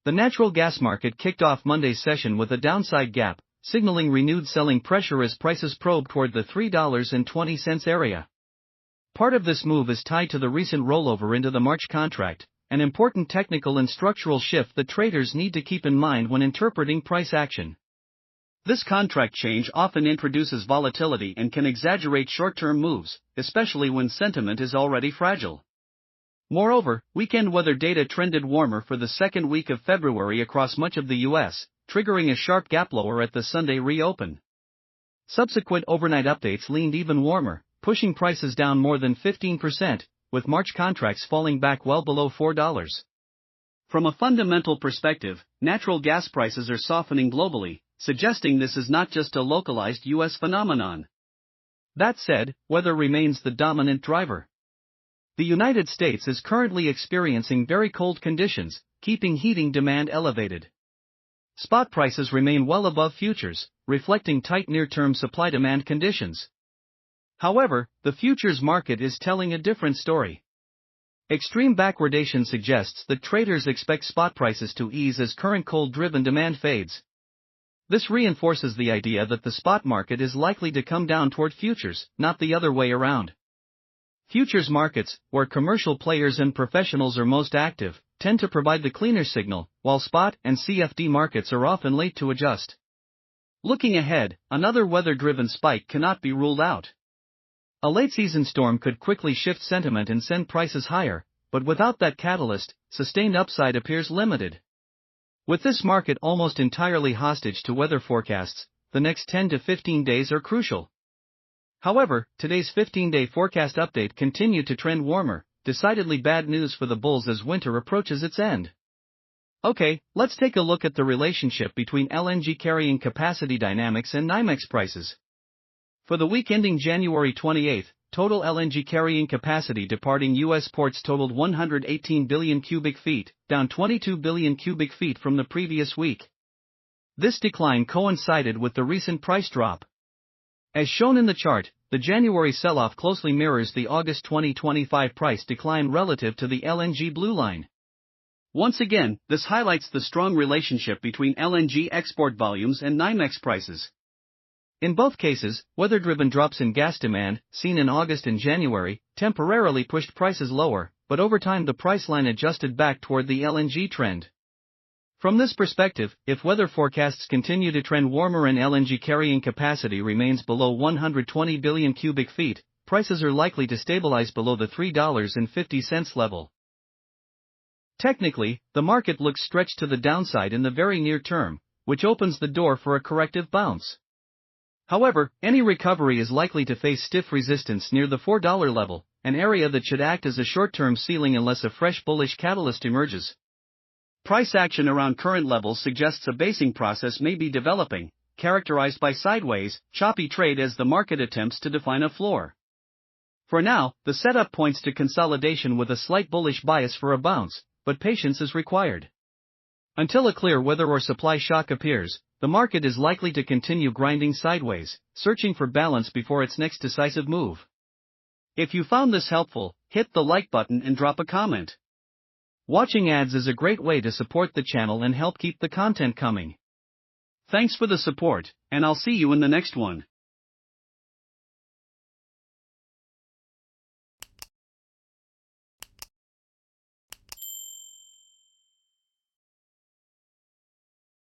The natural gas market kicked off Monday's session with a downside gap, signaling renewed selling pressure as prices probe toward the $3.20 area. Part of this move is tied to the recent rollover into the March contract, an important technical and structural shift that traders need to keep in mind when interpreting price action. This contract change often introduces volatility and can exaggerate short-term moves, especially when sentiment is already fragile. Moreover, weekend weather data trended warmer for the second week of February across much of the U.S., triggering a sharp gap lower at the Sunday reopen. Subsequent overnight updates leaned even warmer, pushing prices down more than 15%, with March contracts falling back well below $4. From a fundamental perspective, natural gas prices are softening globally, suggesting this is not just a localized U.S. phenomenon. That said, weather remains the dominant driver. The United States is currently experiencing very cold conditions, keeping heating demand elevated. Spot prices remain well above futures, reflecting tight near-term supply-demand conditions. However, the futures market is telling a different story. Extreme backwardation suggests that traders expect spot prices to ease as current cold-driven demand fades. This reinforces the idea that the spot market is likely to come down toward futures, not the other way around. Futures markets, where commercial players and professionals are most active, tend to provide the cleaner signal, while spot and CFD markets are often late to adjust. Looking ahead, another weather-driven spike cannot be ruled out. A late-season storm could quickly shift sentiment and send prices higher, but without that catalyst, sustained upside appears limited. With this market almost entirely hostage to weather forecasts, the next 10 to 15 days are crucial. However, today's 15-day forecast update continued to trend warmer, decidedly bad news for the bulls as winter approaches its end. Okay, let's take a look at the relationship between LNG carrying capacity dynamics and NYMEX prices. For the week ending January 28, total LNG carrying capacity departing U.S. ports totaled 118 billion cubic feet, down 22 billion cubic feet from the previous week. This decline coincided with the recent price drop. As shown in the chart, the January sell-off closely mirrors the August 2025 price decline relative to the LNG blue line. Once again, this highlights the strong relationship between LNG export volumes and NYMEX prices. In both cases, weather-driven drops in gas demand, seen in August and January, temporarily pushed prices lower, but over time the price line adjusted back toward the LNG trend. From this perspective, if weather forecasts continue to trend warmer and LNG carrying capacity remains below 120 billion cubic feet, prices are likely to stabilize below the $3.50 level. Technically, the market looks stretched to the downside in the very near term, which opens the door for a corrective bounce. However, any recovery is likely to face stiff resistance near the $4 level, an area that should act as a short-term ceiling unless a fresh bullish catalyst emerges. Price action around current levels suggests a basing process may be developing, characterized by sideways, choppy trade as the market attempts to define a floor. For now, the setup points to consolidation with a slight bullish bias for a bounce, but patience is required. Until a clear weather or supply shock appears, the market is likely to continue grinding sideways, searching for balance before its next decisive move. If you found this helpful, hit the like button and drop a comment. Watching ads is a great way to support the channel and help keep the content coming. Thanks for the support, and I'll see you in the next one.